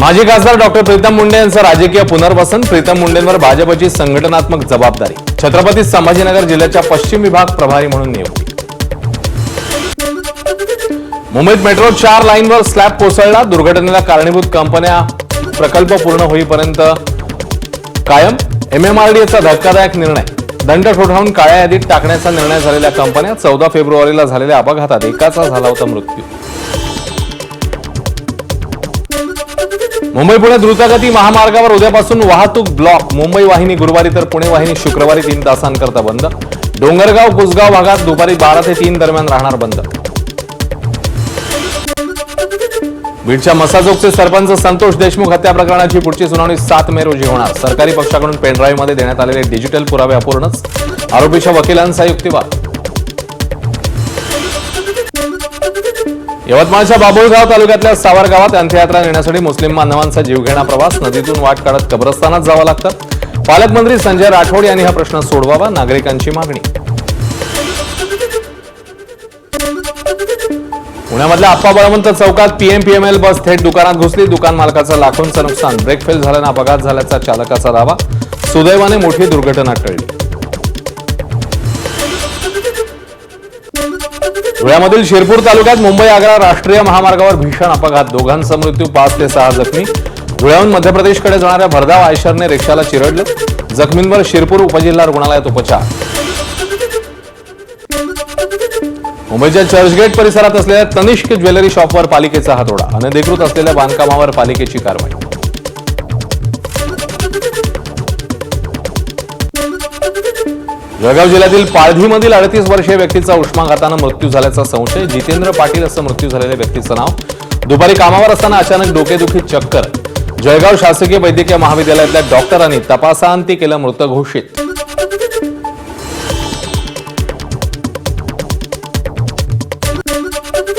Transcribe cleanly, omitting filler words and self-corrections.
माजी खासदार डॉक्टर प्रीतम मुंडे यांचं राजकीय पुनर्वसन. प्रीतम मुंडेंवर भाजपची संघटनात्मक जबाबदारी. छत्रपती संभाजीनगर जिल्ह्याच्या पश्चिम विभाग प्रभारी म्हणून नियुक्ती. मुंबईत मेट्रो 4 लाईनवर स्लॅब कोसळला. दुर्घटनेला कारणीभूत कंपन्या प्रकल्प पूर्ण होईपर्यंत कायम. MMRDAचा धक्कादायक निर्णय. दंड ठोठावून काळ्या यादीत टाकण्याचा निर्णय झालेल्या कंपन्या. 14 फेब्रुवारीला झालेल्या अपघातात एकाचा झाला होता मृत्यू. मुंबई पुणे द्रुतगती महामार्गावर उद्यापासून वाहतूक ब्लॉक. मुंबई वाहिनी गुरुवारी तर पुणे वाहिनी शुक्रवारी 3 तासांकरता बंद. डोंगरगाव कुसगाव भागात दुपारी 12 ते 3 दरम्यान राहणार बंद. बीडच्या मसाजोगचे सरपंच संतोष देशमुख हत्या प्रकरणाची पुढची सुनावणी 7 मे रोजी होणार. सरकारी पक्षाकडून पेनड्राईव्ह मध्ये देण्यात आलेले डिजिटल पुरावे अपूर्णच. आरोपीच्या वकिलांचा युक्तिवाद. यवतमाळच्या बाबुळगाव तालुक्यातल्या सावर गावात अंत्ययात्रा नेण्यासाठी मुस्लिम बांधवांचा जीवघेणा प्रवास. नदीतून वाट काढत कब्रस्तानात जावं लागतं. पालकमंत्री संजय राठोड यांनी हा प्रश्न सोडवावा, नागरिकांची मागणी. पुण्यामधल्या आप्पा बळवंत चौकात PMPML बस थेट दुकानात घुसली. दुकान मालकाचं लाखोंचं नुकसान. ब्रेक फेल झाल्यानं अपघात झाल्याचा चालकाचा दावा. सुदैवाने मोठी दुर्घटना टळली. धुळ्यामधील शिरपूर तालुक्यात मुंबई आग्रा राष्ट्रीय महामार्गावर भीषण अपघात. दोघांचा मृत्यू, 5 ते 6 जखमी. धुळ्याहून मध्य प्रदेशकडे जाणाऱ्या भरधाव आयशरने रिक्षाला चिरडलं. जखमींवर शिरपूर उपजिल्हा रुग्णालयात उपचार. मुंबईच्या चर्चगेट परिसरात असलेल्या तनिष्क ज्वेलरी शॉपवर पालिकेचा हातोडा. अनधिकृत असलेल्या बांधकामावर पालिकेची कारवाई. जळगाव जिल्ह्यातील पाळधीमधील 38 वर्षीय व्यक्तीचा उष्माघातानं मृत्यू झाल्याचा संशय. जितेंद्र पाटील असं मृत्यू झालेल्या व्यक्तीचं नाव. दुपारी कामावर असताना अचानक डोकेदुखी, चक्कर. जळगाव शासकीय वैद्यकीय महाविद्यालयातल्या डॉक्टरांनी तपासांती केलं मृत घोषित.